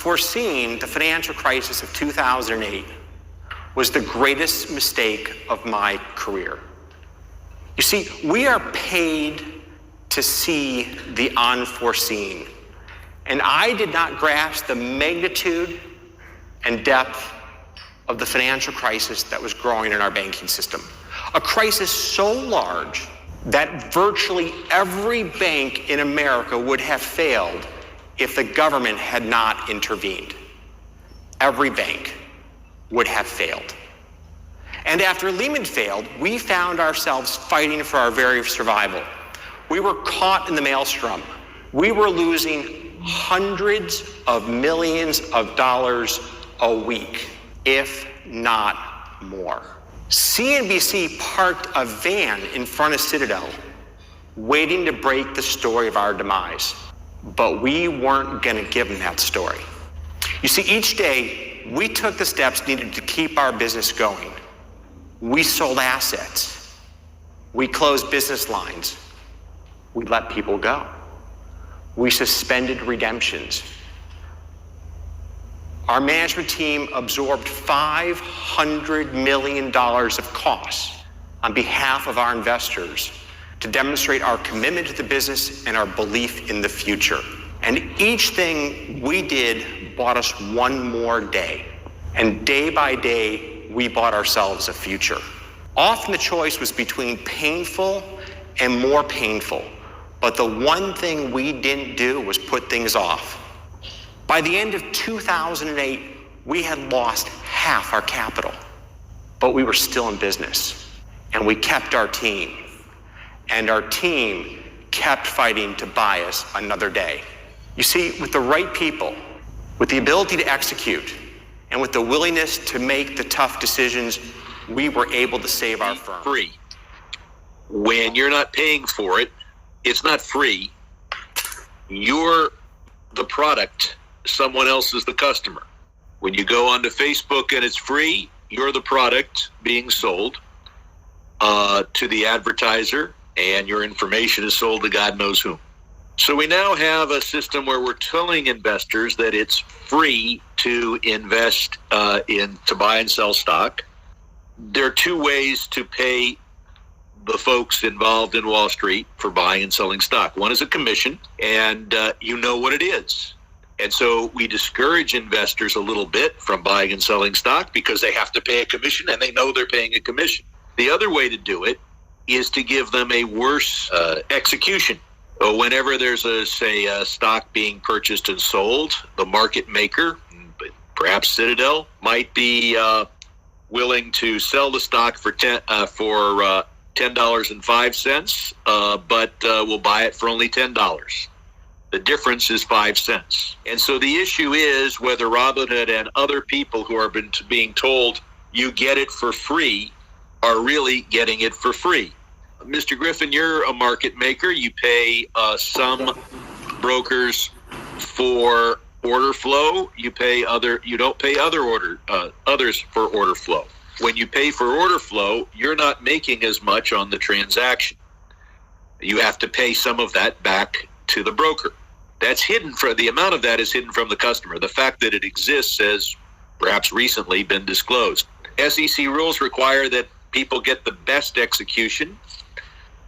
foreseeing the financial crisis of 2008 was the greatest mistake of my career. You see, we are paid to see the unforeseen, and I did not grasp the magnitude and depth of the financial crisis that was growing in our banking system. A crisis so large that virtually every bank in America would have failed if the government had not intervened. Every bank would have failed. And after Lehman failed, we found ourselves fighting for our very survival. We were caught in the maelstrom. We were losing hundreds of millions of dollars a week, if not more. CNBC parked a van in front of Citadel, waiting to break the story of our demise. But we weren't going to give them that story. You see, each day, we took the steps needed to keep our business going. We sold assets. We closed business lines. We let people go. We suspended redemptions. Our management team absorbed $500 million of costs on behalf of our investors to demonstrate our commitment to the business and our belief in the future. And each thing we did bought us one more day. And day by day, we bought ourselves a future. Often the choice was between painful and more painful. But the one thing we didn't do was put things off. By the end of 2008, we had lost half our capital, but we were still in business, and we kept our team, and our team kept fighting to buy us another day. You see, with the right people, with the ability to execute, and with the willingness to make the tough decisions, we were able to save our firm. Free. When you're not paying for it, it's not free. You're the product. Someone else is the customer. When you go onto Facebook and it's free, you're the product being sold to the advertiser, and your information is sold to God knows whom. So we now have a system where we're telling investors that it's free to invest to buy and sell stock. There are two ways to pay the folks involved in Wall Street for buying and selling stock. One is a commission, and you know what it is. And so we discourage investors a little bit from buying and selling stock because they have to pay a commission, and they know they're paying a commission. The other way to do it is to give them a worse execution. Whenever there's a stock being purchased and sold, the market maker, perhaps Citadel, might be willing to sell the stock for $10.05, but will buy it for only $10. The difference is 5 cents. And so the issue is whether Robinhood and other people who are being told you get it for free are really getting it for free. Mr. Griffin, you're a market maker. You pay some brokers for order flow. You don't pay others for order flow. When you pay for order flow, you're not making as much on the transaction. You have to pay some of that back to the broker. That's hidden the amount of that is hidden from the customer. The fact that it exists has perhaps recently been disclosed. SEC rules require that people get the best execution,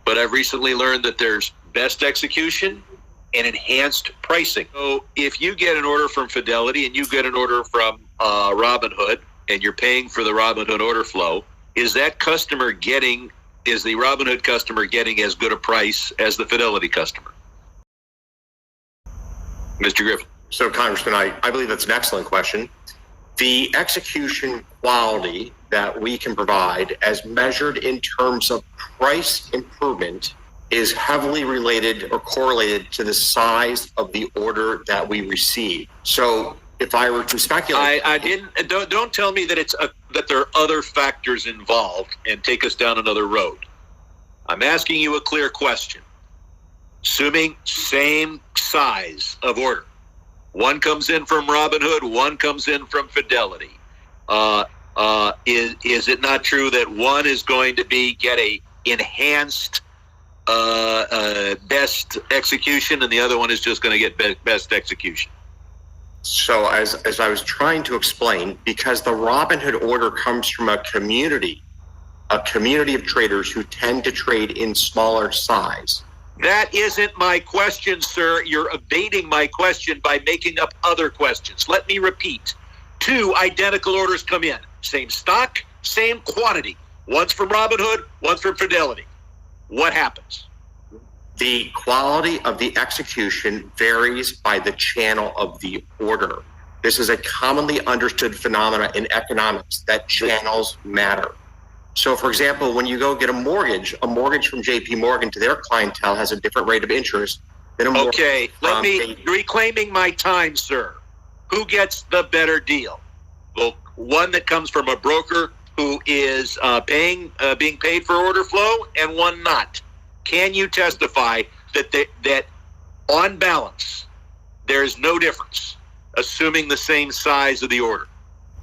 but I've recently learned that there's best execution and enhanced pricing. So if you get an order from Fidelity and you get an order from Robinhood, and you're paying for the Robinhood order flow, is the Robinhood customer getting as good a price as the Fidelity customer? Mr. Griffin. So, Congressman, I believe that's an excellent question. The execution quality that we can provide as measured in terms of price improvement is heavily related or correlated to the size of the order that we receive. So if I were to speculate, don't tell me that that there are other factors involved and take us down another road. I'm asking you a clear question. Assuming same size of order, one comes in from Robinhood, one comes in from Fidelity. Is it not true that one is going to get a enhanced best execution, and the other one is just going to get best execution? So as I was trying to explain, because the Robinhood order comes from a community of traders who tend to trade in smaller size. That isn't my question, sir. You're evading my question by making up other questions. Let me repeat. 2 identical orders come in. Same stock, same quantity. One's from Robinhood, one's from Fidelity. What happens? The quality of the execution varies by the channel of the order. This is a commonly understood phenomena in economics that channels matter. So, for example, when you go get a mortgage from JP Morgan to their clientele has a different rate of interest than a mortgage. Okay, let me reclaiming my time, sir. Who gets the better deal? Well, one that comes from a broker who is being paid for order flow, and one not. Can you testify that on balance there's no difference, assuming the same size of the order?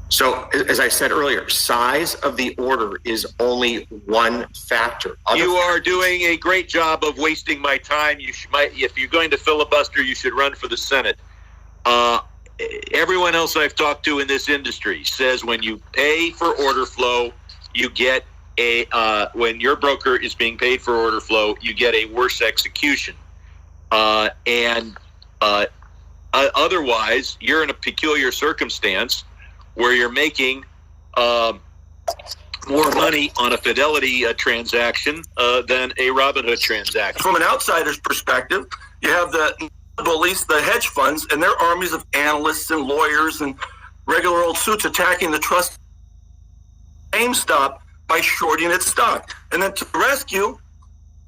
So, as I said earlier, size of the order is only one factor. You are doing a great job of wasting my time. If you're going to filibuster, you should run for the Senate. Everyone else I've talked to in this industry says when you pay for order flow, you get when your broker is being paid for order flow, you get a worse execution. Otherwise, you're in a peculiar circumstance where you're making more money on a Fidelity transaction than a Robinhood transaction. From an outsider's perspective, you have the bullies, the hedge funds, and their armies of analysts and lawyers and regular old suits attacking the trust GameStop by shorting its stock. And then to the rescue,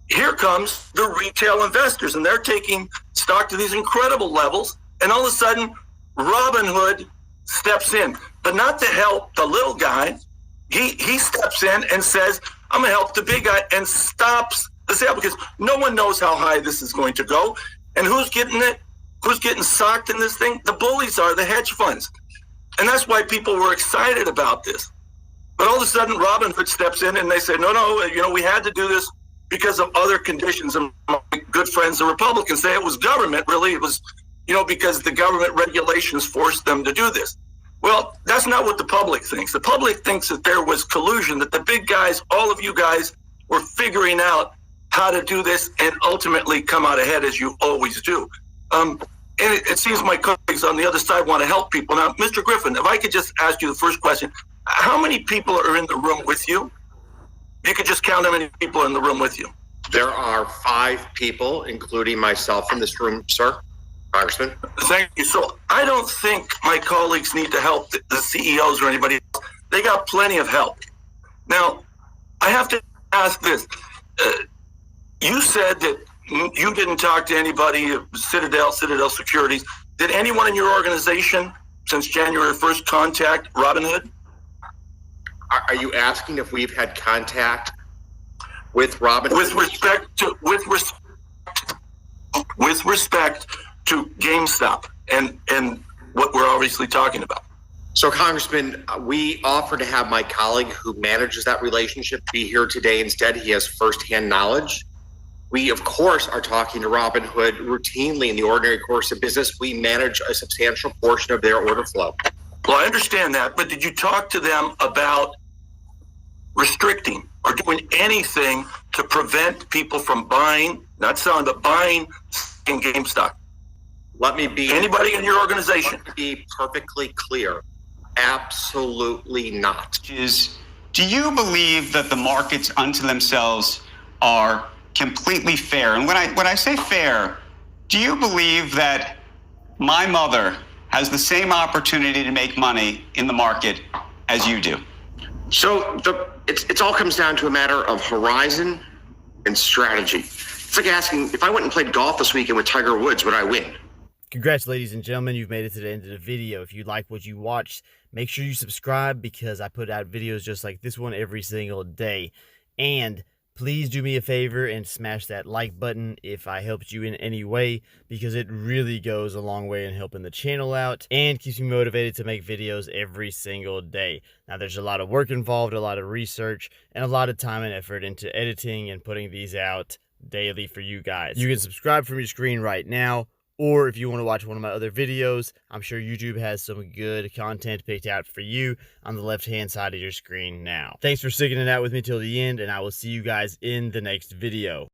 here comes the retail investors, and they're taking stock to these incredible levels. And all of a sudden, Robinhood steps in, but not to help the little guy. He steps in and says, I'm going to help the big guy, and stops the sale because no one knows how high this is going to go. And who's getting it? Who's getting socked in this thing? The bullies are the hedge funds. And that's why people were excited about this. But all of a sudden, Robinhood steps in and they say, no, we had to do this because of other conditions. And my good friends, the Republicans, say it was government, really. It was, because the government regulations forced them to do this. Well, that's not what the public thinks. The public thinks that there was collusion, that the big guys, all of you guys, were figuring out how to do this and ultimately come out ahead, as you always do. And it seems my colleagues on the other side want to help people. Now, Mr. Griffin, if I could just ask you the first question, how many people are in the room with you? You could just count how many people are in the room with you. There are 5 people, including myself, in this room, sir. Congressman. Thank you. So I don't think my colleagues need to help the CEOs or anybody else. They got plenty of help. Now, I have to ask this. You said that you didn't talk to anybody, Citadel Securities. Did anyone in your organization since January 1st contact Robinhood? Are you asking if we've had contact with Robinhood? With respect to GameStop and what we're obviously talking about. So, Congressman, we offered to have my colleague who manages that relationship be here today instead. He has firsthand knowledge. We, of course, are talking to Robinhood routinely in the ordinary course of business. We manage a substantial portion of their order flow. Well, I understand that, but did you talk to them about restricting or doing anything to prevent people from buying, not selling, but buying in GameStop? Let me be... Anybody in your organization? Let me be perfectly clear. Absolutely not. Do you believe that the markets unto themselves are completely fair? And when I say fair, do you believe that my mother has the same opportunity to make money in the market as you do? So it all comes down to a matter of horizon and strategy. It's like asking, if I went and played golf this weekend with Tiger Woods, would I win? Congrats, ladies and gentlemen. You've made it to the end of the video. If you like what you watched, make sure you subscribe because I put out videos just like this one every single day. And please do me a favor and smash that like button if I helped you in any way, because it really goes a long way in helping the channel out and keeps me motivated to make videos every single day. Now, there's a lot of work involved, a lot of research, and a lot of time and effort into editing and putting these out daily for you guys. You can subscribe from your screen right now, Or if you want to watch one of my other videos, I'm sure YouTube has some good content picked out for you on the left-hand side of your screen now. Thanks for sticking it out with me till the end, and I will see you guys in the next video.